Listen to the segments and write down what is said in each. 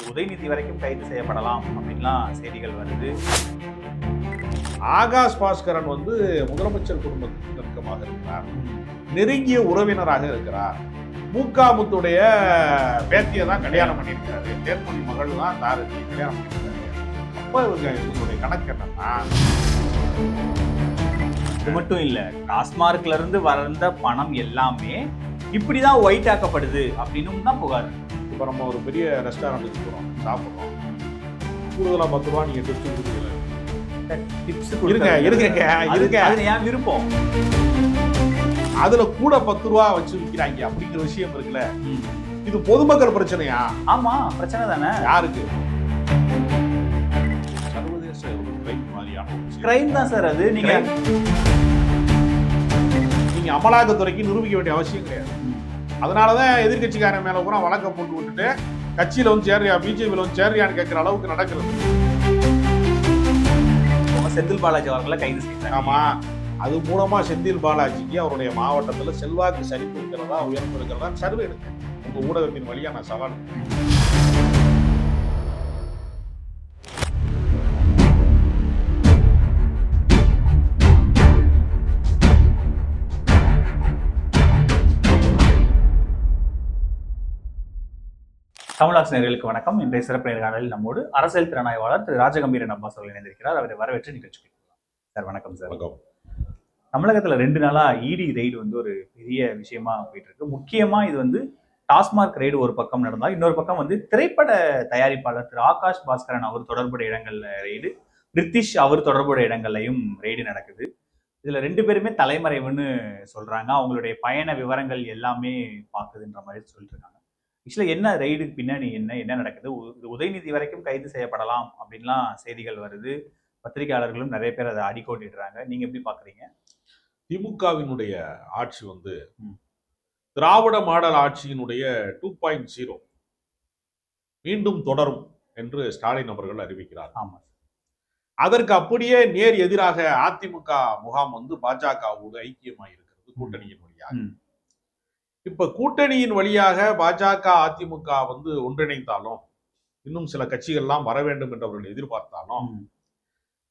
உதயநிதி வரைக்கும் கைது செய்யப்படலாம் அப்படின்லாம் செய்திகள் வருது. ஆகாஷ் பாஸ்கரன் வந்து முதலமைச்சர் குடும்பத்துக்கு நெருக்கமாக இருக்கிறார், நெருங்கிய உறவினராக இருக்கிறார். முத்துடைய பேத்தியை தான் கல்யாணம் பண்ணியிருக்காரு, தேர்மொழி மகள் தான் தாரதி கல்யாணம் பண்ணியிருக்காரு. அப்ப இவங்களுடைய கணக்கு என்னன்னா, இது மட்டும் இல்ல, டாஸ்மார்க்ல இருந்து வந்த பணம் எல்லாமே இப்படிதான் ஒயிட் ஆக்கப்படுது அப்படின்னு தான் புகார். இப்ப நம்ம ஒரு பெரிய ரெஸ்டாரண்ட்டுக்கு போறோம், சாப்பிடுறோம், கூடுதலா 10 ரூபா நீங்க டிப்ஸ் கொடுக்குறீங்க. டிப்ஸ் இருக்க அது ஏன் விருப்பம். அதுல கூட 10 ரூபா வச்சு விற்கிறாங்க அப்படிங்கிற விஷயம் இருக்குல்ல. இது பொதுமக்கள் பிரச்சனையா? ஆமா, பிரச்சனை தானே. யாருக்கு? சர்வதேச ஒரு கிரைம் மாதிரியான கிரைம் தான் சார் அது. நீங்க அமலாக்கத்துறைக்கு நிரூபிக்க வேண்டிய அவசியம் கிடையாது. அதனாலதான் எதிர்கட்சிக்காரன் மேல கூட வழக்க போட்டு விட்டுட்டு கட்சியில வந்து சேர்றியா, பிஜேபியில வந்து சேர்றியான்னு கேட்கிற அளவுக்கு நடக்கிறது. செந்தில் பாலாஜி அவர்களை கைது செய்தாங்க. ஆமா, அது மூலமா செந்தில் பாலாஜிக்கு அவருடைய மாவட்டத்துல செல்வாக்கு சரிப்பு இருக்கிறதா, உயர்வு இருக்கிறதா சர்வே எடுங்க. உங்க ஊடகத்தின் வழியா நான் சவால். தமிழாக்ஸ் நேயர்களுக்கு வணக்கம். இன்றைய சிறப்பு நேர்காணலில் நம்மோடு அரசியல் திறனாய்வாளர் திரு ராஜகம்பீரன் அப்பாஸ் அவர்கள் இணைந்திருக்கிறார். அவரை வரவேற்று நிகழ்ச்சி சார். வணக்கம் சார். தமிழகத்துல 2 நாளா இடி ரெய்டு வந்து ஒரு பெரிய விஷயமா போயிட்டு இருக்கு. முக்கியமா இது வந்து டாஸ்மார்க் ரெய்டு ஒரு பக்கம் நடந்தா, இன்னொரு பக்கம் வந்து திரைப்பட தயாரிப்பாளர் திரு ஆகாஷ் பாஸ்கரன் அவர் தொடர்புடைய இடங்கள்ல ரெய்டு, ரித்திஷ் அவர் தொடர்புடைய இடங்கள்லையும் ரெய்டு நடக்குது. இதுல 2 பேருமே தலைமறைவுன்னு சொல்றாங்க. அவங்களுடைய பயண விவரங்கள் எல்லாமே பாக்குதுன்ற மாதிரி சொல்லிட்டு இருக்காங்க. ஆக்சுவலா என்ன ரெய்டுக்கு பின்னாடி என்ன நடக்குது? உதயநிதி வரைக்கும் கைது செய்யப்படலாம் அப்படின்லாம் செய்திகள் வருது. பத்திரிகையாளர்களும் நிறைய பேர் அதை அடிக்கோட்டிடுறாங்க. நீங்க எப்படி பாக்குறீங்க? திமுகவினுடைய ஆட்சி வந்து திராவிட மாடல் ஆட்சியினுடைய 2.0 மீண்டும் தொடரும் என்று ஸ்டாலின் அவர்கள் அறிவிக்கிறார். ஆமா, அதற்கு அப்படியே நேர் எதிராக அதிமுக முகாம் வந்து பாஜகவோடு ஐக்கியமாயிருக்கிறது கூட்டணியின் வழியாக. இப்ப கூட்டணியின் வழியாக பாஜக அதிமுக வந்து ஒன்றிணைந்தாலும், இன்னும் சில கட்சிகள்லாம் வர வேண்டும் என்று அவர்கள் எதிர்பார்த்தாலும்,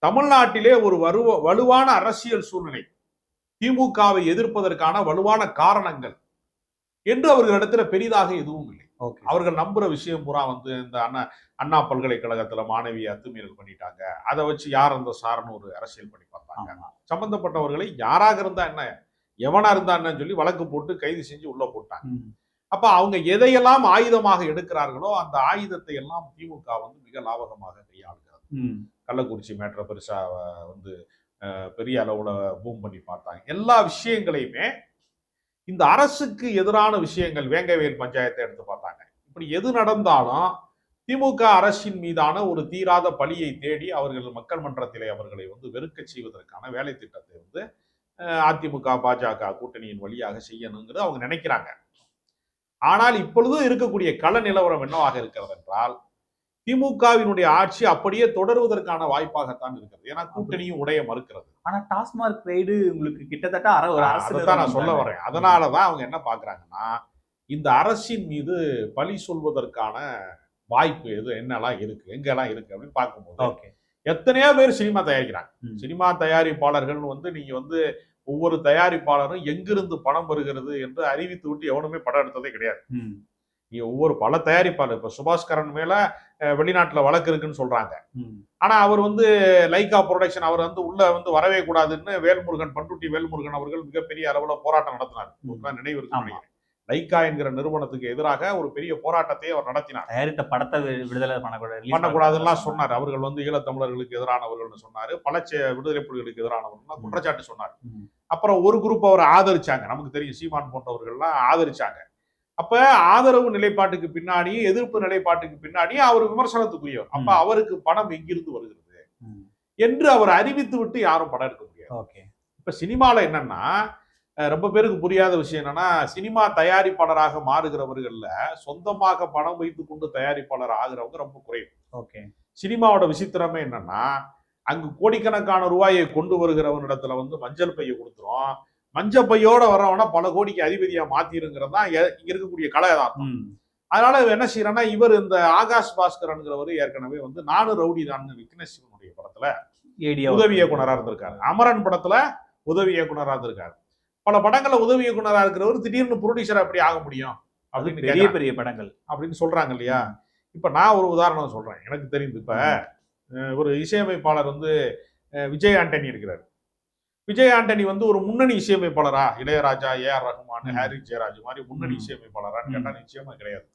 தமிழ்நாட்டிலே ஒரு வலுவான அரசியல் சூழ்நிலை, திமுகவை எதிர்ப்பதற்கான வலுவான காரணங்கள் என்று அவர்களிடத்துல பெரிதாக எதுவும் இல்லை. அவர்கள் நம்புற விஷயம் பூரா வந்து இந்த அண்ணா பல்கலைக்கழகத்துல மாணவியை அத்துமீறல் பண்ணிட்டாங்க, அதை வச்சு யார் அந்த சார்னு ஒரு அரசியல் பண்ணி பார்த்தாங்க. சம்பந்தப்பட்டவர்களை யாராக இருந்தா என்ன, எவனா இருந்தா என்னன்னு சொல்லி வழக்கு போட்டு கைது செஞ்சு உள்ள போட்டாங்க. அப்ப அவங்க எதையெல்லாம் ஆயுதமாக எடுக்கிறார்களோ அந்த ஆயுதத்தை எல்லாம் திமுக வந்து மிக லாபகமாக கையாளுகிறது. கள்ளக்குறிச்சி மேட்டரை பெருசா வந்து பெரிய அளவுல பூம் பண்ணி பார்த்தாங்க. எல்லா விஷயங்களையுமே இந்த அரசுக்கு எதிரான விஷயங்கள், வேங்கவேல் பஞ்சாயத்தை எடுத்து பார்த்தாங்க. இப்படி எது நடந்தாலும் திமுக அரசின் மீதான ஒரு தீராத பழியை தேடி அவர்கள் மக்கள் மன்றத்திலே அவர்களை வந்து வெறுக்க செய்வதற்கான வேலை திட்டத்தை வந்து அதிமுக பாஜக கூட்டணியின் வழியாக செய்யணுங்கிறது அவங்க நினைக்கிறாங்க. ஆனால் இப்பொழுது இருக்கக்கூடிய கள நிலவரம் என்னவாக இருக்கிறது என்றால், திமுகவினுடைய ஆட்சி அப்படியே தொடருவதற்கான வாய்ப்பாகத்தான் இருக்கிறது. ஏன்னா கூட்டணியும் உடைய மறுக்கிறது. ஆனா டாஸ்மார்க் ரெய்டு உங்களுக்கு கிட்டத்தட்ட அதைத்தான் நான் சொல்ல வரேன். அதனாலதான் அவங்க என்ன பாக்குறாங்கன்னா, இந்த அரசின் மீது பழி சொல்வதற்கான வாய்ப்பு என்னெல்லாம் இருக்கு, எங்கெல்லாம் இருக்கு அப்படின்னு பார்க்கும்போது, எத்தனையோ பேர் சினிமா தயாரிக்கிறாங்க. சினிமா தயாரிப்பாளர்கள் வந்து நீங்க வந்து ஒவ்வொரு தயாரிப்பாளரும் எங்கிருந்து பணம் வருகிறது என்று அறிவித்து விட்டு எவனுமே படம் எடுத்ததே கிடையாது. ஒவ்வொரு பல தயாரிப்பாளர், இப்ப சுபாஷ்கரன் மேல வெளிநாட்டுல வழக்கு இருக்குன்னு சொல்றாங்க. ஆனா அவர் வந்து லைகா புரொடக்ஷன் அவர் வந்து உள்ள வந்து வரவே கூடாதுன்னு வேல்முருகன், பண்ருட்டி வேல்முருகன் அவர்கள் மிகப்பெரிய அளவுல போராட்டம் நடத்தினார். நினைவு இருக்கு. லைகா என்கிற நிறுவனத்துக்கு எதிராக ஒரு பெரிய போராட்டத்தை அவர் நடத்தினார். தயாரித்த படத்தை விடுதலை பண்ணக்கூடாதுன்னு சொன்னார். அவர்கள் வந்து ஈழத்தமிழர்களுக்கு எதிரானவர்கள் சொன்னாரு, பல விடுதலை புலிகளுக்கு எதிரானவர்கள் குற்றச்சாட்டு சொன்னார். அப்புறம் ஒரு குரூப் அவரை ஆதரிச்சாங்க. நமக்கு தெரியும், சீமான் போன்றவர்கள்லாம் ஆதரிச்சாங்க. அப்ப ஆதரவு நிலைப்பாட்டுக்கு பின்னாடி, எதிர்ப்பு நிலைப்பாட்டுக்கு பின்னாடி அவர் விமர்சனத்துக்குரியவர். அப்ப அவருக்கு பணம் எங்கிருந்து வருகிறது என்று அவர் அறிவித்து விட்டு யாரும் படம் எடுக்க முடியாது. இப்ப சினிமால என்னன்னா, ரொம்ப பேருக்கு புரியாத விஷயம் என்னன்னா, சினிமா தயாரிப்பாளராக மாறுகிறவர்கள்ல சொந்தமாக பணம் வைத்துக் கொண்டு தயாரிப்பாளர் ஆகிறவங்க ரொம்ப குறைவு. சினிமாவோட விசித்திரமே என்னன்னா, அங்கு கோடிக்கணக்கான ரூபாயை கொண்டு வருகிறவனிடத்துல வந்து மஞ்சள் பையை கொடுத்துரும், மஞ்சள் பையோட வர்றவனா பல கோடிக்கு அதிபதியா மாத்திருங்கிறது தான் இங்க இருக்கக்கூடிய கலை யதார்த்தம். அதனால என்ன செய்யறான்னா, இவர் இந்த ஆகாஷ் பாஸ்கரன்கிறவர் ஏற்கனவே வந்து நானு ரவுடி தான் விக்னேஷ் சிவனுடைய படத்துல உதவி இயக்குனரா இருந்திருக்காரு. அமரன் படத்துல உதவி இயக்குனரா இருந்திருக்காரு. பல படங்கள்ல உதவி இயக்குனரா இருக்கிறவர் திடீர்னு ப்ரொடியூசரா எப்படி ஆக முடியும் அப்படின்னு பெரிய பெரிய படங்கள் அப்படின்னு சொல்றாங்க இல்லையா. இப்ப நான் ஒரு உதாரணம் சொல்றேன், எனக்கு தெரிந்து. இப்ப ஒரு இசையமைப்பாளர் வந்து விஜய் ஆண்டனி இருக்கிறார். விஜய் ஆண்டனி வந்து ஒரு முன்னணி இசையமைப்பாளரா, இளையராஜா, ஏஆர் ரஹ்மான், ஹாரி ஜெயராஜ் மாதிரி முன்னணி இசையமைப்பாளரான்னு கேட்டா நிச்சயமா கிடையாது.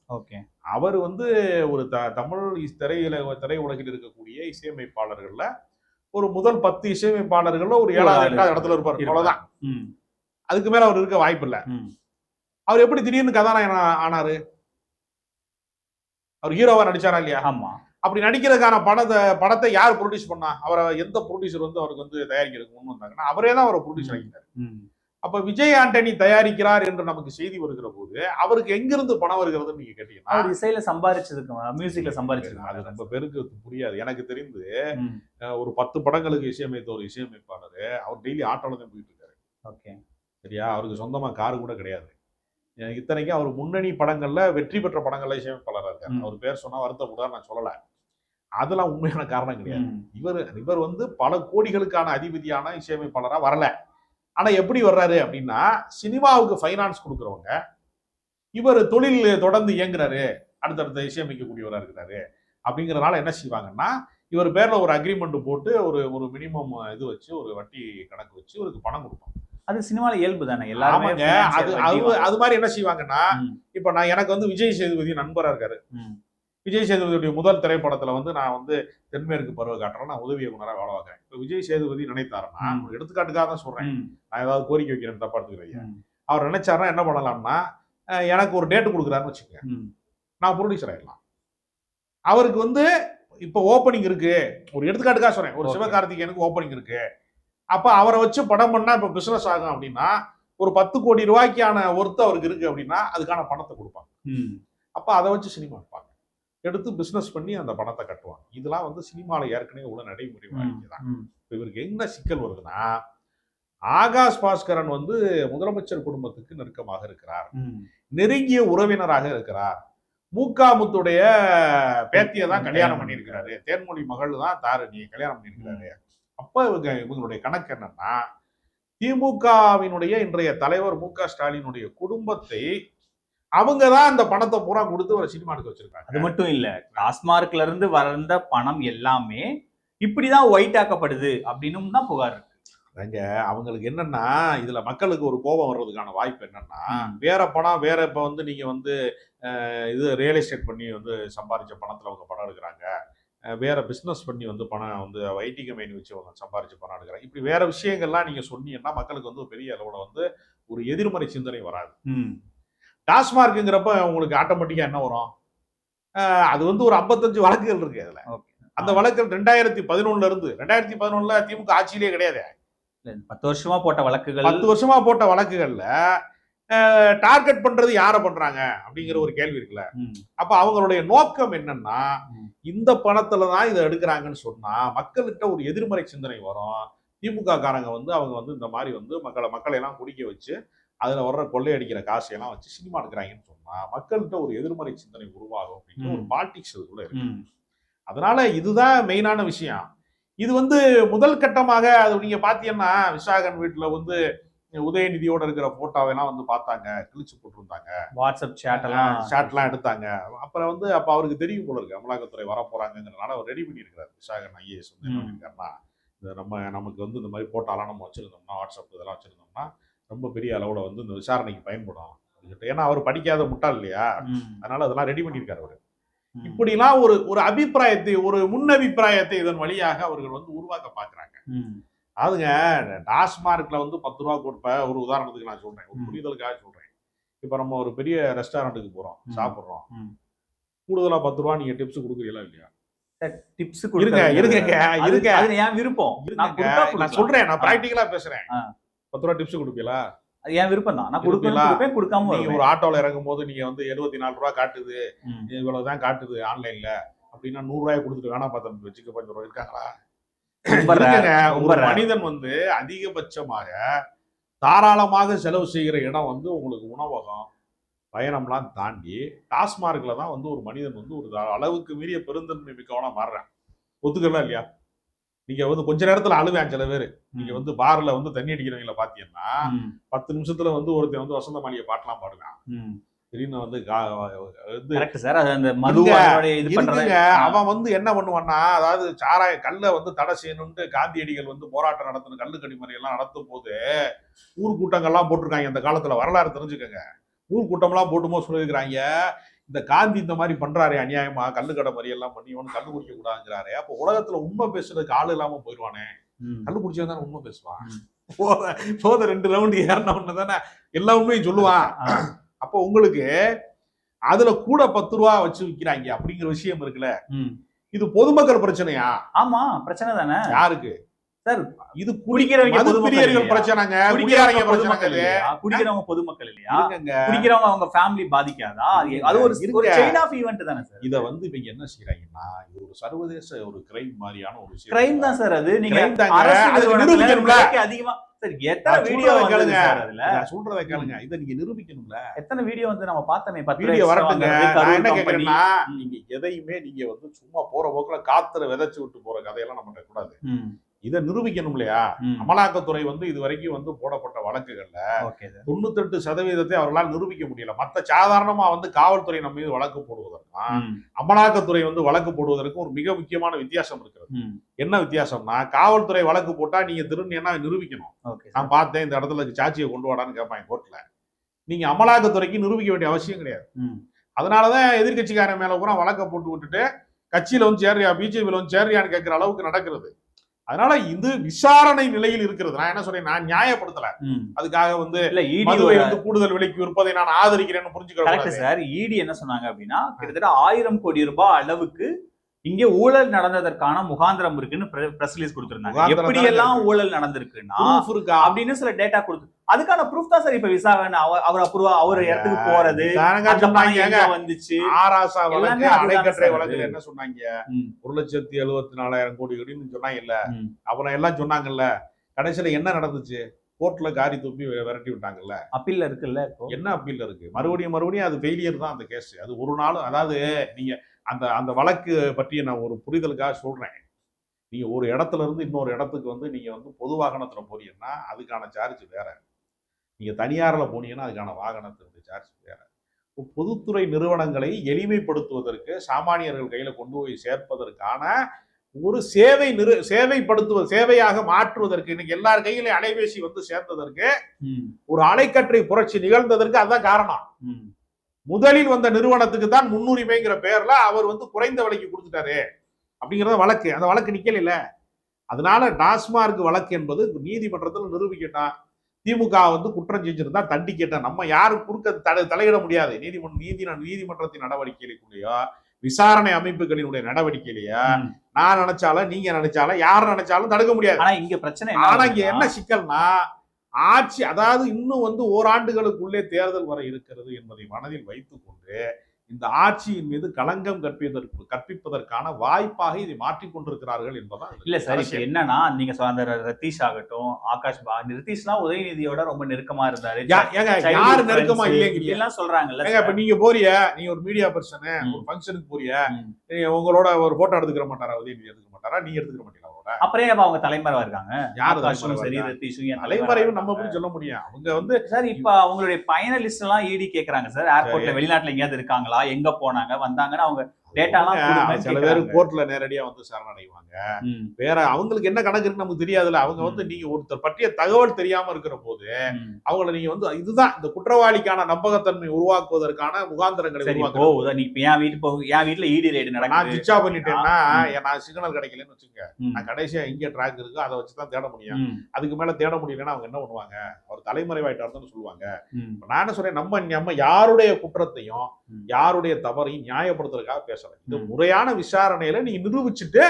அவர் வந்து ஒரு தமிழ் திரையுலகில் இருக்கக்கூடிய இசையமைப்பாளர்கள்ல ஒரு முதல் 10 இசையமைப்பாளர்கள்ல ஒரு 7வது 8வது இடத்துல இருப்பார். அவ்வளவுதான். அதுக்கு மேல அவர் இருக்க வாய்ப்பு இல்ல. அவர் எப்படி திடீர்னு கதாநாயகன் ஆனாரு? அவர் ஹீரோவா நடிச்சாரா இல்லையா? ஆமா. அப்படி நடிக்கிறதுக்கான படத்தை யார் ப்ரொடியூஸ் பண்ணா? அவரை எந்த ப்ரொடியூசர் வந்து அவருக்கு வந்து தயாரிக்கிறதுக்கு முன் வந்தாங்கன்னா அவரே தான் அவரை ப்ரொடியூஸ் ஆகிட்டாரு. அப்ப விஜய் ஆண்டனி தயாரிக்கிறார் என்று நமக்கு செய்தி வருகிற போது அவருக்கு எங்கிருந்து பணம் வருகிறதுன்னு நீங்க கேட்டீங்கன்னா, அவர் இசையில சம்பாதிச்சதுக்கு, மியூசிக்ல சம்பாதிச்சதுக்கு அது ரொம்ப பேருக்கு புரியாது. எனக்கு தெரிந்து ஒரு 10 படங்களுக்கு இசையமைத்த ஒரு இசையமைப்பாளர் அவர் டெய்லி ஆட்டோல தான் போயிட்டு இருக்காரு. ஓகே, சரியா? அவருக்கு சொந்தமா காரு கூட கிடையாது. இத்தனைக்கும் அவர் முன்னணி படங்கள்ல வெற்றி பெற்ற படங்கள்ல இசையமைப்பாளராக இருக்காரு. அவர் பேர் சொன்னா வருத்தப்படாத, நான் சொல்லல. அதெல்லாம் உண்மையான காரணம் கிடையாது. இவர் வந்து பல கோடிகளுக்கான அதிபதியான இசையமைப்பாளரா வரல. ஆனா எப்படி வர்றாரு அப்படின்னா, சினிமாவுக்கு ஃபைனான்ஸ் கொடுக்குறவங்க, இவர் தொழில் தொடர்ந்து இயங்குறாரு, அடுத்தடுத்த இசையமைக்கக்கூடியவரா இருக்கிறாரு அப்படிங்கறதுனால என்ன செய்வாங்கன்னா, இவர் பேர்ல ஒரு அக்ரிமெண்ட் போட்டு ஒரு மினிமம் இது வச்சு ஒரு வட்டி கணக்கு வச்சு இவருக்கு பணம் கொடுப்பாங்க. அது சினிமால இயல்பு தானே, எல்லாருமே. அது மாதிரி என்ன செய்வாங்கன்னா, இப்ப நான் எனக்கு வந்து விஜய் சேதுபதி நண்பரா இருக்காரு. விஜய் சேதுபதியுடைய முதல் திரைப்படத்துல வந்து நான் வந்து தென்மேற்கு பருவ காட்டுறேன், நான் உதவி இயக்குனராக வேலை பார்க்கிறேன். இப்ப விஜய் சேதுபதி நினைத்தாருன்னா, ஒரு எடுத்துக்காட்டுக்காக தான் சொல்றேன், நான் ஏதாவது கோரிக்கை வைக்கிறேன் தப்பா எடுத்துக்கிறீங்க. அவர் நினைச்சாருன்னா என்ன பண்ணலாம்னா, எனக்கு ஒரு டேட் கொடுக்குறாருன்னு வச்சுக்கோங்க, நான் ப்ரொடியூசர் ஆயிடலாம். அவருக்கு வந்து இப்ப ஓப்பனிங் இருக்கு, ஒரு எடுத்துக்காட்டுக்காக சொல்றேன், ஒரு சிவகார்த்திகேயனுக்கு ஓப்பனிங் இருக்கு. அப்ப அவரை வச்சு படம் பண்ணா இப்ப பிசினஸ் ஆகும் அப்படின்னா, ஒரு 10 கோடி ரூபாய்க்கான ஒர்த்து அவருக்கு இருக்கு அப்படின்னா அதுக்கான பணத்தை கொடுப்பாங்க. அப்ப அதை வச்சு சினிமா எடுப்பாங்க, எடுத்து பிசினஸ் பண்ணி அந்த பணத்தை கட்டுவாங்க. இதெல்லாம் வந்து சினிமால ஏற்கனவே உள்ள நடைமுறை தான். இவருக்கு என்ன சிக்கல் வருதுன்னா, ஆகாஷ் பாஸ்கரன் வந்து முதலமைச்சர் குடும்பத்துக்கு நெருக்கமாக இருக்கிறார், நெருங்கிய உறவினராக இருக்கிறார். மூக்காமுத்துடைய பேத்தியை தான் கல்யாணம் பண்ணியிருக்கிறாரு, தேன்மொழி மகள் தான் தாரணி கல்யாணம் பண்ணியிருக்கிறாரு. அப்ப இவங்களுடைய கணக்கு என்னன்னா, திமுகவினுடைய இன்றைய தலைவர் மு க ஸ்டாலினுடைய குடும்பத்தை அவங்கதான் அந்த பணத்தை பூரா கொடுத்து ஒரு சினிமா எடுக்க வச்சிருக்காங்க. அது மட்டும் இல்ல, டாஸ்மார்க்ல இருந்து வந்த பணம் எல்லாமே இப்படிதான் ஒயிட் ஆக்கப்படுது அப்படின்னு தான் புகார் இருக்கு. அவங்களுக்கு என்னன்னா, இதுல மக்களுக்கு ஒரு கோபம் வர்றதுக்கான வாய்ப்பு என்னன்னா, வேற பணம் வேற இப்ப வந்து நீங்க வந்து இது ரியல் எஸ்டேட் பண்ணி வந்து சம்பாதிச்ச பணத்துல அவங்க பணம் எடுக்கிறாங்க, வேற பிசினஸ் பண்ணி வந்து பணம் வந்து ஐடி கம்பெனி வச்சு அவங்க சம்பாதிச்சு பணம் எடுக்கிறாங்க. இப்படி வேற விஷயங்கள்லாம் நீங்க சொன்னீங்கன்னா மக்களுக்கு வந்து பெரிய அளவுல வந்து ஒரு எதிர்மறை சிந்தனை வராது. டாஸ்மார்க்குங்கிறப்ப உங்களுக்கு ஆட்டோமேட்டிக்கா என்ன வரும், அது வந்து ஒரு 55 வழக்குகள் இருக்கு அதுல. அந்த வழக்குகள் 2011 இருந்து 2011 திமுக ஆட்சியிலே கிடையாது, 10 வருஷமா போட்ட வழக்குகள். 10 வருஷமா போட்ட வழக்குகள்ல டார்கெட் பண்றது யாரை பண்றாங்க அப்படிங்கிற ஒரு கேள்வி இருக்குல்ல. அப்ப அவங்களுடைய நோக்கம் என்னன்னா, இந்த பணத்துல தான் இதை எடுக்கிறாங்கன்னு சொன்னா மக்கள்கிட்ட ஒரு எதிர்மறை சிந்தனை வரும். திமுக காரங்க வந்து அவங்க வந்து இந்த மாதிரி வந்து மக்களை எல்லாம் குடிக்க வச்சு அதுல வர்ற கொள்ளையடிக்கிற காசையெல்லாம் வச்சு சினிமா எடுக்கிறாங்கன்னு சொன்னா மக்கள்கிட்ட ஒரு எதிர்மறை சிந்தனை உருவாகும் அப்படிங்கிற ஒரு பாலிடிக்ஸ் இதுக்குள்ள இருக்கு. அதனால இதுதான் மெயினான விஷயம். இது வந்து முதல் கட்டமாக அது நீங்க பாத்தீங்கன்னா, விசாகன் வீட்டுல வந்து உதயநிதியோட இருக்கிற போட்டோவெல்லாம் வந்து பார்த்தாங்க, கிழிச்சு போட்டிருந்தாங்க, வாட்ஸ்அப் சேட்லாம் எடுத்தாங்க. அப்புறம் வந்து அப்ப அவருக்கு தெரியும் போல இருக்கு அமலாக்கத்துறை வர போறாங்கிறதுனால அவர் ரெடி பண்ணியிருக்கிறார். விசாகன் ஐஏஎஸ் வந்து என்ன பண்ணிருக்காருன்னா, நமக்கு வந்து இந்த மாதிரி போட்டாலாம் நம்ம வச்சிருந்தோம்னா, வாட்ஸ்அப் இதெல்லாம் வச்சிருந்தோம்னா ரொம்ப பெரிய அளவுல வந்து இந்த விசாரணைக்கு பயன்படும். ஏன்னா அவர் படிக்காத முட்டாள் இல்லையா, அதனால அதெல்லாம் ரெடி பண்ணியிருக்காரு அவரு. இப்படிலாம் ஒரு அபிப்பிராயத்தை, ஒரு முன் அபிப்பிராயத்தை இதன் வழியாக அவர்கள் வந்து உருவாக்க பாக்குறாங்க. அதுங்க டாஸ்மார்க்ல வந்து 10 ரூபா கொடுப்ப, ஒரு உதாரணத்துக்கு நான் சொல்றேன், ஒரு புரிதலுக்காக சொல்றேன். இப்ப நம்ம ஒரு பெரிய ரெஸ்டாரண்ட்டுக்கு போறோம், சாப்பிடுறோம், கூடுதலா 10 ரூபா நீங்க டிப்ஸ் கொடுக்குறீங்களா இல்லையா? டிப்ஸ் இருங்க என் விருப்பம், நான் சொல்றேன், நான் பிராக்டிகலா பேசுறேன். 10 ரூபா டிப்ஸ் கொடுப்பீங்களா? அது என் விருப்பம் தான், நான் கொடுப்பேன் கொடுக்காம. நீங்க ஒரு ஆட்டோல இறங்கும் போது நீங்க வந்து 74 ரூபா காட்டுது, இவ்வளவுதான் காட்டுது ஆன்லைன்ல அப்படின்னா 100 ரூபாய் கொடுத்துட்டு வேணா பார்த்தா வச்சுக்க 5 ரூபாய் இருக்காங்களா? ஒரு மனிதன் வந்து அதிகபட்சமாக தாராளமாக செலவு செய்கிற இடம் வந்து உங்களுக்கு உணவகம், பயணம்லாம் தாண்டி டாஸ்மார்க்ல தான் வந்து ஒரு மனிதன் வந்து ஒரு அளவுக்கு மீறிய பெருந்தன்மை மிக்கவனா மாறுறான். ஒத்துக்கலாம் இல்லையா? நீங்க வந்து கொஞ்ச நேரத்துல அழுவேன் சில பேர். நீங்க வந்து பார்ல வந்து தண்ணி அடிக்கிறவங்கள பாத்தீங்கன்னா 10 நிமிஷத்துல வந்து ஒருத்தன் வந்து வசந்த மாளிகை பாட்டெல்லாம் பாடுவான். திடீர்னு வந்து அவன் வந்து என்ன பண்ணுவான்னா, அதாவது சாராய கல்ல வந்து தடை செய்யணும்னு காந்தியடிகள் வந்து போராட்டம் நடத்தணும், கல்லு கடிமறை எல்லாம் நடத்தும் போது ஊர் கூட்டங்கள்லாம் போட்டிருக்காங்க. இந்த காலத்துல வரலாறு தெரிஞ்சுக்கங்க. ஊர் கூட்டம் எல்லாம் போட்டுமோ சொல்லியிருக்கிறாங்க, இந்த காந்தி இந்த மாதிரி பண்றாரு அநியாயமா, கல்லு கடை மாதிரி எல்லாம் பண்ணி ஒன்னு கல்லு குடிக்க கூடாதுங்கிறாரு. அப்ப உலகத்துல உண்மை பேசுறதுக்கு ஆள் இல்லாம போயிடுவானே. கல்லு குடிச்சா தானே உண்மை பேசுவான். போத 2 ரவுண்டு ஏறின ஒண்ணு தானே எல்லா உண்மையும் சொல்லுவான். அப்போ உங்களுக்கு அதுல கூட 10 ரூபா வச்சு விக்கிறாங்க அப்படிங்கிற விஷயம் இருக்குல்ல, இது பொதுமக்கள் பிரச்சனையா? ஆமா, பிரச்சனை தானே. யாருக்கு சார்? இது குடிக்கிறவங்க பிரச்சனைங்க. குடிக்கிறவங்க பொதுமக்கள் இல்லையா? குடிக்கிறவங்க அவங்க ஃபேமிலி பாதிக்காதா? அது ஒரு செயின் ஆஃப் ஈவென்ட் தானே சார். இத வந்து இவங்க என்ன செய்யறாங்கன்னா, இது ஒரு சர்வதேச ஒரு கிரைம் மாதிரியான ஒரு விஷயம். கிரைம் தான் சார் அது. நீங்க நிரூபிக்கணும்ல. அதிகமா சார் எத்தனை வீடியோ கேளுங்க, நான் சொல்றதை கேளுங்க. இத நீங்க நிரூபிக்கணும்ல. எத்தனை வீடியோ வந்து நம்ம பார்த்தோமே, 10 வீடியோ வரட்டுங்க. நான் என்ன கேக்குறேன்னா, நீங்க எதையுமே நீங்க வந்து சும்மா போற போக்குல காத்துல விதைச்சு விட்டு போற கதையெல்லாம் நம்ம கூடாது. இதை நிரூபிக்கணும் இல்லையா? அமலாக்கத்துறை வந்து இது வரைக்கும் வந்து போடப்பட்ட வழக்குகள்ல 98% அவர்களால் நிரூபிக்க முடியல. மத்த சாதாரணமா வந்து காவல்துறை நம்ம மீது வழக்கு போடுவதற்கும் அமலாக்கத்துறை வந்து வழக்கு போடுவதற்கும் ஒரு மிக முக்கியமான வித்தியாசம் இருக்கிறது. என்ன வித்தியாசம்னா, காவல்துறை வழக்கு போட்டா நீங்க திருநீன்னா நிரூபிக்கணும். நான் பார்த்தேன், இந்த இடத்துல சாட்சியை கொண்டு வாடான்னு கேட்பாங்க கோர்ட்ல. நீங்க அமலாக்கத்துறைக்கு நிரூபிக்க வேண்டிய அவசியம் கிடையாது. அதனாலதான் எதிர்கட்சிக்காரன் மேல கூட வழக்க போட்டு விட்டுட்டு கட்சியில வந்து சேர்றியா, பிஜேபியில வந்து சேர்றியான்னு கேட்கிற அளவுக்கு நடக்கிறது. அதனால இது விசாரணை நிலையில் இருக்கிறது. நான் என்ன சொல்றேன், நான் நியாயப்படுத்தல. அதுக்காக வந்து மதுவை வந்து கூடுதல் விலைக்கு விற்பதை நான் ஆதரிக்கிறேன்னு புரிஞ்சுக்கிறேன் சார். இடி என்ன சொன்னாங்க அப்படின்னா, கிட்டத்தட்ட 1000 கோடி ரூபாய் அளவுக்கு இங்கே ஊழல் நடந்ததற்கான முகாந்திரம் இருக்குன்னு பிரஸ் ரிலீஸ் கொடுத்திருந்தாங்க. எப்படி எல்லாம் ஊழல் நடந்திருக்குன்னா அப்படின்னு சில டேட்டா கொடுத்து, அதுக்கான ப்ரூஃப் தான் சார் இப்ப விசாரணை. அவர் அப்ரூவா அவர் இடத்துக்கு போறது வந்துச்சு. ஆராசா வழக்கு, அணைக்கற்றை வழக்குல என்ன சொன்னாங்க, 1,74,000 கோடி சொன்னாங்க இல்ல, அப்புறம் எல்லாம் சொன்னாங்கல்ல. கடைசியில என்ன நடந்துச்சு? கோர்ட்ல காரி துப்பி விரட்டி விட்டாங்கல்ல. அப்பீல்ல இருக்குல்ல. என்ன அப்பீல்ல இருக்கு? மறுபடியும் அது ஃபெயிலியர் தான் அந்த கேஸ். அது ஒரு நாள், அதாவது நீங்க அந்த வழக்கு பற்றி நான் ஒரு புரிதலுக்காக சொல்றேன். நீங்க ஒரு இடத்துல இருந்து இன்னொரு இடத்துக்கு வந்து நீங்க வந்து பொது வாகனத்துல போறீங்கன்னா அதுக்கான சார்ஜ் வேற. நீங்க தனியார்ல போனீங்கன்னா அதுக்கான வாகனத்துக்கு சார்ஜ் வேற. பொதுத்துறை நிறுவனங்களை எளிமைப்படுத்துவதற்கு, சாமானியர்கள் கையில கொண்டு போய் சேர்ப்பதற்கான ஒரு சேவையாக மாற்றுவதற்கு, இன்னைக்கு எல்லார் கையிலையும் அலைபேசி வந்து சேர்ந்ததற்கு, ஒரு அலைக்கற்றை புரட்சி நிகழ்ந்ததற்கு அதுதான் காரணம். முதலில் வந்த நிறுவனத்துக்கு தான் முன்னுரிமைங்கிற பெயர்ல அவர் வந்து குறைந்த விலைக்கு கொடுத்துட்டாரு அப்படிங்கறத வழக்கு. அந்த வழக்கு நிக்கல இல்ல. அதனால டாஸ்மார்க் வழக்கு என்பது நீதிமன்றத்தில் நிரூபிக்கட்டான். திமுக வந்து குற்றம் செஞ்சிருந்தா தண்டிக்கட்ட, நம்ம யாரும் குறுக்க தலையிட முடியாது. நீதிமன்றத்தின் நடவடிக்கையிலேயோ விசாரணை அமைப்புகளினுடைய நடவடிக்கையிலேயோ நான் நினைச்சாலும் நீங்க நினைச்சாலும் யார் நினைச்சாலும் தடுக்க முடியாது. ஆனா இங்க பிரச்சனை, ஆனா இங்க என்ன சிக்கல்னா, ஆட்சி, அதாவது இன்னும் வந்து ஓராண்டுகளுக்குள்ளே தேர்தல் வர இருக்கிறது என்பதை மனதில் வைத்துக் கொண்டு இந்த ஆட்சியின் மீது களங்கம் கற்பிப்பதற்கான வாய்ப்பாக இதை மாற்றிக் கொண்டிருக்கிறார்கள் என்பதான். இல்ல சார், இப்ப என்னன்னா, நீங்க அந்த ரத்தீஷ் ஆகட்டும், ஆகாஷ் ரத்தீஷ்லாம் உதயநிதியோட ரொம்ப நெருக்கமா இருந்தாரு. யாரு நெருக்கமா இல்லைங்க சொல்றாங்கல்ல. இப்ப நீங்க நீங்க ஒரு மீடியா பர்சன், ஒரு ஃபங்க்ஷனுக்கு போறிய, உங்களோட ஒரு போட்டோ எடுத்துக்கிற மாட்டாரா? உதயநிதி எடுத்துக்க மாட்டாரா? நீங்க எடுத்துக்க மாட்டீங்களா? அப்புறம் அவங்க தலைமறைவா இருக்காங்க. தலைமறைவு நம்ம எப்படி சொல்ல முடியும்? அவங்க வந்து சார் இப்ப அவங்களுடைய பயண லிஸ்ட் எல்லாம் ஈடி கேக்குறாங்க சார். ஏர்போர்ட்ல வெளிநாட்டுல எங்கேயாவது இருக்காங்களா, எங்க போனாங்க, வந்தாங்கன்னு அவங்க டேட்டாலாம் சில பேர் கோர்ட்ல நேரடியா வந்து சரணடைவாங்க. வேற அவங்களுக்கு என்ன கணக்கு இருக்கு நமக்கு தெரியாதுல்ல. அவங்க வந்து நீங்க ஒருத்தர் பற்றிய தகவல் தெரியாம இருக்கிற போது அவங்கள நீங்க வந்து இதுதான் இந்த குற்றவாளிக்கான நம்பகத்தன்மை உருவாக்குவதற்கான முகாந்திரங்களை என் வீட்டுல ஈடி ரைடு நான் சுவிட்ச் ஆஃப் பண்ணிட்டேன்னா, நான் சிக்னல் கிடைக்கலன்னு வச்சுக்கோங்க, நான் கடைசியா எங்க ட்ராக் இருக்கு அதை வச்சுதான் தேட முடியும். அதுக்கு மேல தேட முடியலன்னா அவங்க என்ன பண்ணுவாங்க? அவர் தலைமறைவாயிட்டாருன்னு சொல்லுவாங்க. நான் என்ன சொல்றேன், நம்ம யாருடைய குற்றத்தையும் யாருடைய தவறையும் நியாயப்படுத்துறதுக்காக பேச இது முறையான விசாரணையில நீங்க நிரூபிச்சுட்டு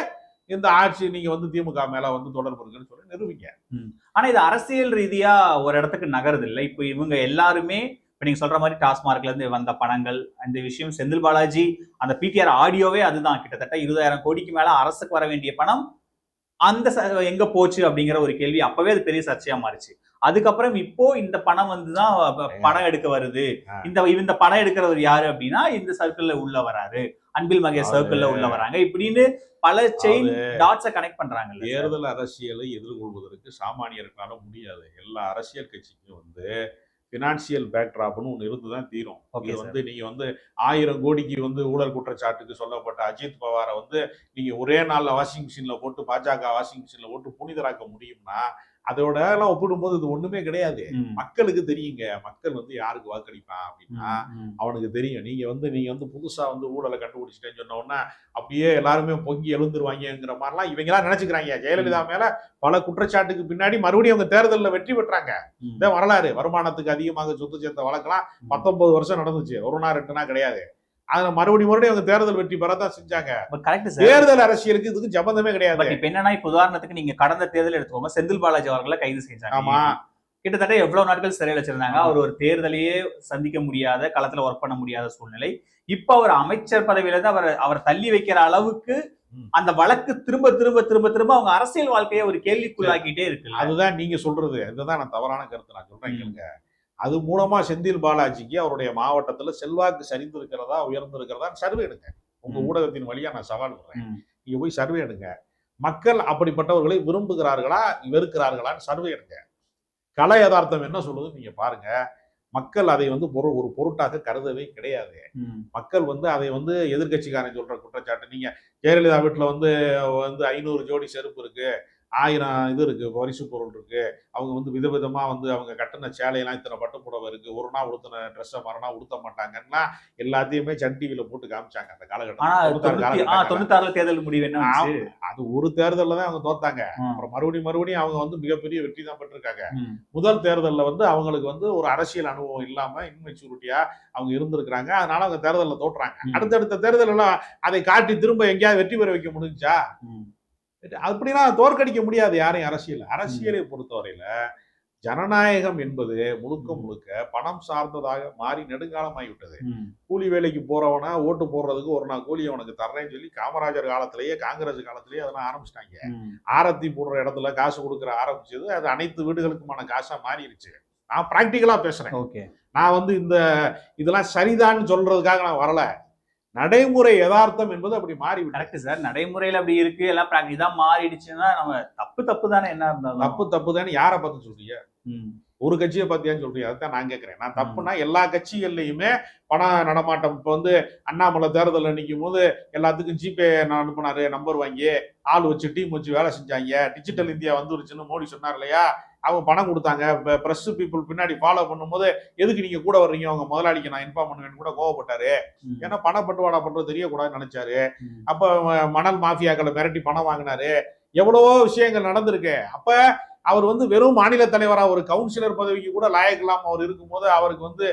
இந்த ஆட்சி நீங்க வந்து திமுக மேல வந்து தொடர்பு இருக்குன்னு சொல்லி நிரூபிங்க. ஆனா இது அரசியல் ரீதியா ஒரு இடத்துக்கு நகருது இல்ல. இப்ப இவங்க எல்லாருமே இப்ப நீங்க சொல்ற மாதிரி டாஸ்மார்க்ல இருந்து வந்த பணங்கள், அந்த விஷயம், செந்தில் பாலாஜி அந்த பிடிஆர் ஆடியோவே அதுதான். கிட்டத்தட்ட 20,000 கோடிக்கு மேல அரசுக்கு வர வேண்டிய பணம் அந்த எங்க போச்சு அப்படிங்கிற ஒரு கேள்வி அப்பவே அது பெரிய சர்ச்சையா மாறிச்சு. அதுக்கப்புறம் இப்போ இந்த பணம் வந்துதான் படம் எடுக்க வருது. இந்த படம் எடுக்கிறவர் யாரு அப்படின்னா இந்த சர்க்கிள்ல உள்ள வராரு, அன்பில் மகேஷ் சர்க்கிள்ல உள்ள வராங்க, இப்படின்னு பல செயின் டாட்ஸை கனெக்ட் பண்றாங்க. தேர்தல் அரசியலை எதிர்கொள்வதற்கு சாமானியர்களால முடியாது. எல்லா அரசியல் கட்சிக்கும் வந்து பினான்சியல் பேக்ட்ராப்னு ஒன்று இருந்துதான் தீரும். இது வந்து நீங்க வந்து 1000 கோடிக்கு வந்து ஊழல் குற்றச்சாட்டுக்கு சொல்லப்பட்ட அஜித் பவாரை வந்து நீங்க ஒரே நாள்ல வாஷிங் மிஷின்ல போட்டு பாஜக வாஷிங் மிஷின்ல போட்டு புனிதராக்க முடியும்னா அதோட எல்லாம் ஒப்பிடும்போது இது ஒண்ணுமே கிடையாது. மக்களுக்கு தெரியுங்க, மக்கள் வந்து யாருக்கு வாக்களிப்பான் அப்படின்னா அவனுக்கு தெரியும். நீங்க வந்து புதுசா வந்து ஊழலை கண்டுபிடிச்சிட்டேன்னு சொன்ன உடனே அப்படியே எல்லாருமே பொங்கி எழுந்துருவாங்கிற மாதிரிலாம் இவங்க எல்லாம் நினைச்சுக்கிறாங்க. ஜெயலலிதா மேல பல குற்றச்சாட்டுக்கு பின்னாடி மறுபடியும் அவங்க தேர்தலில் வெற்றி பெற்றாங்க. இதான் வரலாறு. வருமானத்துக்கு அதிகமாக சொத்து சேர்த்த வழக்கெல்லாம் 19 வருஷம் நடந்துச்சு, ஒரு நாள் 2 நாள் கிடையாது. அதுல மறுபடியும் அவங்க தேர்தல் வெற்றி பெறதான் செஞ்சாங்க. தேர்தல் அரசியலுக்கு இதுக்கு சம்பந்தமே கிடையாது. இப்ப என்னன்னா, இப்ப உதாரணத்துக்கு நீங்க கடந்த தேர்தல் எடுத்துக்கோங்க, செந்தில் பாலாஜி அவர்களை கைது செஞ்சாங்க. ஆமா, கிட்டத்தட்ட எவ்வளவு நாட்கள் சிறையில் வச்சிருந்தாங்க. அவர் ஒரு தேர்தலையே சந்திக்க முடியாத, களத்துல ஒர்க் பண்ண முடியாத சூழ்நிலை. இப்ப அவர் அமைச்சர் பதவியில இருந்து அவர் தள்ளி வைக்கிற அளவுக்கு அந்த வழக்கு திரும்ப திரும்ப திரும்ப திரும்ப அவங்க அரசியல் வாழ்க்கையை ஒரு கேள்விக்குள்ளாக்கிட்டே இருக்கு. அதுதான் நீங்க சொல்றது. இதுதான் நான் தவறான கருத்து நான் சொல்றேன். அது மூலமா செந்தில் பாலாஜிக்கு அவருடைய மாவட்டத்துல செல்வாக்கு சரிந்திருக்கிறதா உயர்ந்திருக்கிறதா சர்வே எடுங்க. உங்க ஊடகத்தின் வழியா நான் சவால் விடுறேன். நீங்க போய் சர்வே எடுங்க. மக்கள் அப்படிப்பட்டவர்களை விரும்புகிறார்களா வெறுக்கிறார்களான்னு சர்வே எடுங்க. கலை யதார்த்தம் என்ன சொல்லுது நீங்க பாருங்க. மக்கள் அதை வந்து ஒரு பொருட்டாக கருதவே கிடையாது. மக்கள் வந்து அதை வந்து எதிர்கட்சிக்காரன் சொல்ற குற்றச்சாட்டு, நீங்க ஜெயலலிதா வீட்டுல வந்து 500 ஜோடி செருப்பு இருக்கு, 1000 இது இருக்கு, பரிசு பொருள் இருக்கு, அவங்க வந்து விதவிதமா வந்து அவங்க கட்டின சேலையெல்லாம் இத்தனை பட்டு புடவை இருக்கு, ஒரு நாள் உடுத்தின ட்ரெஸ்ஸை மறுநாள் உடுத்த மாட்டாங்கன்னா எல்லாத்தையுமே சன் டிவில போட்டு காமிச்சாங்க அந்த காலகட்டத்தில். தேர்தல் முடிவு என்ன, அது ஒரு தேர்தலில் தான் அவங்க தோத்தாங்க. அப்புறம் மறுபடியும் அவங்க வந்து மிகப்பெரிய வெற்றி தான் பெற்றிருக்காங்க. முதல் தேர்தலில் வந்து அவங்களுக்கு வந்து ஒரு அரசியல் அனுபவம் இல்லாம இன்மெச்சூரிட்டியா அவங்க இருந்திருக்கிறாங்க. அதனால அவங்க தேர்தலில் தோற்றுறாங்க. அடுத்தடுத்த தேர்தல் எல்லாம் அதை காட்டி திரும்ப எங்கேயாவது வெற்றி பெற வைக்க முடிஞ்சா? அப்படின்னா தோற்கடிக்க முடியாது யாரையும். அரசியலை பொறுத்தவரையில ஜனநாயகம் என்பது முழுக்க பணம் சார்ந்ததாக மாறி நெடுங்காலமாகிவிட்டது. கூலி வேலைக்கு போறவனா ஓட்டு போடுறதுக்கு ஒரு நாள் கூலி அவனுக்கு தர்றேன்னு சொல்லி காமராஜர் காலத்திலேயே காங்கிரஸ் காலத்திலேயே அதெல்லாம் ஆரம்பிச்சிட்டாங்க. ஆரத்தி போடுற இடத்துல காசு கொடுக்குற ஆரம்பிச்சது அது அனைத்து வீடுகளுக்குமான காசா மாறிடுச்சு. நான் பிராக்டிக்கலா பேசுறேன். நான் வந்து இதெல்லாம் சரிதான்னு சொல்றதுக்காக நான் வரல. நடைமுறை யதார்த்தம் என்பது அப்படி மாறி. கரெக்ட் சார், நடைமுறையில அப்படி இருக்கு, எல்லாம் இதான் மாறிடுச்சுன்னா நம்ம தப்பு தானே. என்ன இருந்தாலும் தப்பு தானே. யாரை பார்த்து சொல்றீங்க? ஒரு கட்சியை பத்தியான்னு சொல்றீங்க? அதுதான் நான் கேட்கிறேன். நான் தப்புனா எல்லா கட்சிகள்லயுமே பண நடமாட்டம். இப்ப வந்து அண்ணாமலை தேர்தலில் நிற்கும் போது எல்லாத்துக்கும் ஜிபே அனுப்புனாரு, நம்பர் வாங்கி ஆள் வச்சு டீம் வச்சு வேலை செஞ்சாங்க. டிஜிட்டல் இந்தியா வந்துருச்சுன்னு மோடி சொன்னார் இல்லையா? அவங்க பணம் கொடுத்தாங்க. பிரஸ் பீப்புள் பின்னாடி ஃபாலோ பண்ணும்போது எதுக்கு நீங்க கூட வர்றீங்க, அவங்க முதலாளிக்கு நான் இன்ஃபார்ம் பண்ணுவேன்னு கூட கோவப்பட்டாரு. ஏன்னா பணப்பட்டுவாடா பண்றது தெரியக்கூடாதுன்னு நினைச்சாரு. அப்ப மணல் மாஃபியாக்களை மிரட்டி பணம் வாங்கினாரு. எவ்வளவோ விஷயங்கள் நடந்திருக்கு. அப்ப அவர் வந்து வெறும் மாநில தலைவராக ஒரு கவுன்சிலர் பதவிக்கு கூட லாயக் இல்லாம அவர் இருக்கும்போது அவருக்கு வந்து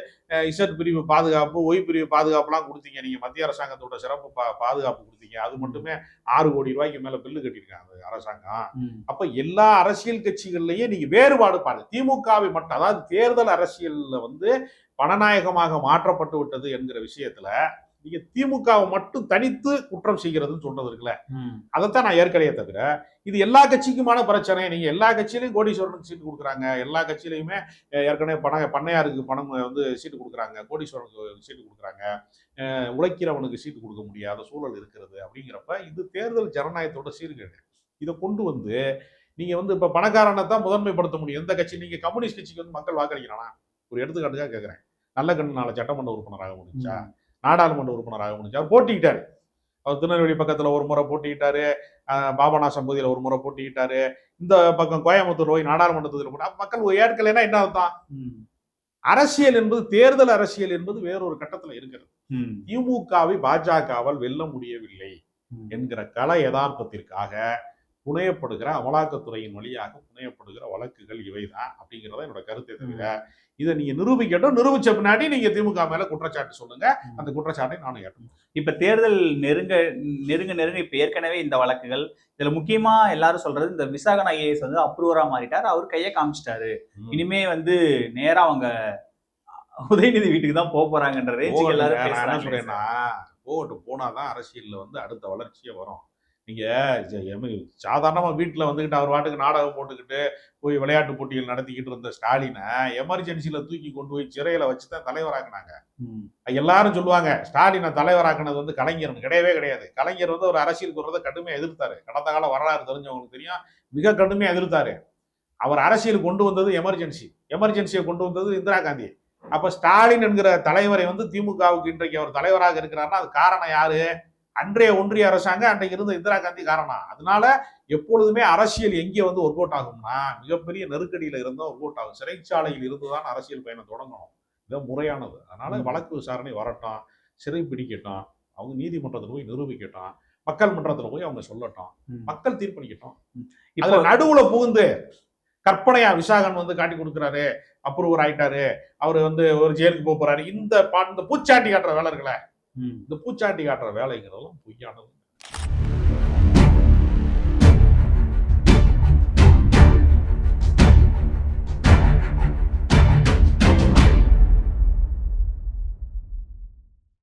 இசட் பிரிவு பாதுகாப்பு, ஒய் பிரிவு பாதுகாப்புலாம் கொடுத்தீங்க. நீங்க மத்திய அரசாங்கத்தோட சிறப்பு பாதுகாப்பு கொடுத்தீங்க. அது மட்டுமே 6 கோடி ரூபாய்க்கு மேல பில்லு கட்டியிருக்காங்க அரசாங்கம். அப்ப எல்லா அரசியல் கட்சிகள்லயே நீங்க வேறுபாடு பாருங்க. திமுகவை மட்டும், அதாவது தேர்தல் அரசியல்ல வந்து பணநாயகமாக மாற்றப்பட்டு விட்டது என்கிற விஷயத்துல நீங்க திமுகவை மட்டும் தனித்து குற்றம் செய்கிறதுன்னு சொல்றது இருக்குல்ல, அதைத்தான் நான் ஏற்கனவே. தவிர இது எல்லா கட்சிக்குமான பிரச்சனை. நீங்க எல்லா கட்சியிலையும் கோடீஸ்வரனுக்கு சீட்டு கொடுக்குறாங்க, எல்லா கட்சியிலையுமே ஏற்கனவே பண்ணையாருக்கு பணம் வந்து சீட்டு கொடுக்குறாங்க, கோடீஸ்வரனுக்கு சீட்டு கொடுக்குறாங்க, உழைக்கிறவனுக்கு சீட்டு கொடுக்க முடியாத சூழல் இருக்கிறது. அப்படிங்கிறப்ப இது தேர்தல் ஜனநாயகத்தோட சீர்கேடு. இதை கொண்டு வந்து நீங்க வந்து இப்ப பணக்காரனை தான் முதன்மைப்படுத்த முடியும். எந்த கட்சி? நீங்க கம்யூனிஸ்ட் கட்சிக்கு வந்து மக்கள் வாக்களிக்கிறானா? ஒரு எடுத்துக்காட்டுக்காக கேட்கிறேன். நல்ல கண்ணு சட்டமன்ற உறுப்பினராக முடிஞ்சா, நாடாளுமன்ற உறுப்பினராக முடிஞ்சா, அவர் போட்டிக்கிட்டாரு. அவர் திருநெல்வேலி பக்கத்துல ஒரு முறை போட்டிக்கிட்டாரு, பாபநாசம் பகுதியில் ஒரு முறை போட்டிக்கிட்டாரு, இந்த பக்கம் கோயம்புத்தூர் போய் நாடாளுமன்றத்தில் போட்டு மக்கள் ஏற்கலைன்னா என்ன அர்த்தம்? அரசியல் என்பது, தேர்தல் அரசியல் என்பது வேறொரு கட்டத்துல இருக்கிறது. திமுகவை பாஜகவால் வெல்ல முடியவில்லை என்கிற கலை யதார்த்தத்திற்காக புனையப்படுகிற அமலாக்கத்துறையின் வழியாக புனையப்படுகிற வழக்குகள் இவைதான் அப்படிங்கிறத என்னோட கருத்தை. தவிர இதை நீங்க நிரூபிக்கட்டும், நிரூபிச்ச பின்னாடி நீங்க திமுக மேல குற்றச்சாட்டு சொல்லுங்க, அந்த குற்றச்சாட்டை நானும் ஏற்றணும். இப்ப தேர்தல் நெருங்க இப்ப ஏற்கனவே இந்த வழக்குகள், இதுல முக்கியமா எல்லாரும் சொல்றது இந்த விசாகன் ஐஏஎஸ் வந்து அப்ரூவரா மாறிட்டாரு, அவர் கையை காமிச்சிட்டாரு, இனிமே வந்து நேரா அவங்க உதயநிதி வீட்டுக்கு தான் போறாங்கன்ற ரேஞ்சுக்கு எல்லாரும் என்ன சொல்றேன்னா, போனாதான் அரசியல்ல வந்து அடுத்த வளர்ச்சியே வரும். நீங்க சாதாரணமா வீட்டுல வந்துகிட்டு அவர் வாட்டுக்கு நாடகம் போட்டுக்கிட்டு போய் விளையாட்டு போட்டிகள் நடத்திக்கிட்டு இருந்த ஸ்டாலினை எமர்ஜென்சில தூக்கி கொண்டு போய் சிறையில வச்சுதான் தலைவராக்குனாங்க. எல்லாரும் சொல்லுவாங்க ஸ்டாலினை தலைவராக்குனது வந்து கலைஞர் கிடையவே கிடையாது. கலைஞர் வந்து ஒரு அரசியலுக்கு வர்றதை கடுமையா எதிர்த்தாரு. கடந்த கால வரலாறு தெரிஞ்சவங்களுக்கு தெரியும், மிக கடுமையா எதிர்த்தாரு. அவர் அரசியல் கொண்டு வந்தது எமர்ஜென்சியை கொண்டு வந்தது இந்திரா காந்தி. அப்ப ஸ்டாலின் என்கிற தலைவரை வந்து திமுகவுக்கு இன்றைக்கு அவர் தலைவராக இருக்கிறாருன்னா அது காரணம் யாரு? அன்றைய ஒன்றிய அரசாங்கம், அன்றைக்கு இருந்த இந்திரா காந்தி காரணம். அதனால எப்பொழுதுமே அரசியல் எங்கே வந்து ஒர்க் அவுட் ஆகும்னா மிகப்பெரிய நெருக்கடியில இருந்தா ஒர்க் அவுட் ஆகும். சிறைச்சாலையில் இருந்துதான் அரசியல் பயணம் தொடங்கணும். இதான் முறையானது. அதனால வழக்கு விசாரணை வரட்டும், சிறை பிடிக்கட்டும், அவங்க நீதிமன்றத்தில் போய் நிரூபிக்கட்டும், மக்கள் மன்றத்தில் போய் அவங்க சொல்லட்டும், மக்கள் தீர்ப்பளிக்கட்டும். இதுல நடுவுல புகுந்து கற்பனையா விசாகன் வந்து காட்டி கொடுக்குறாரு, அப்ரூவர் ஆயிட்டாரு, அவர் வந்து ஒரு ஜெயிலுக்கு போறாரு, இந்த பூச்சாண்டி காட்டுற வேலை இருக்குல்ல, இந்த பூச்சாண்டி காட்டுற வேலைங்கிறதெல்லாம் பொய்யானது.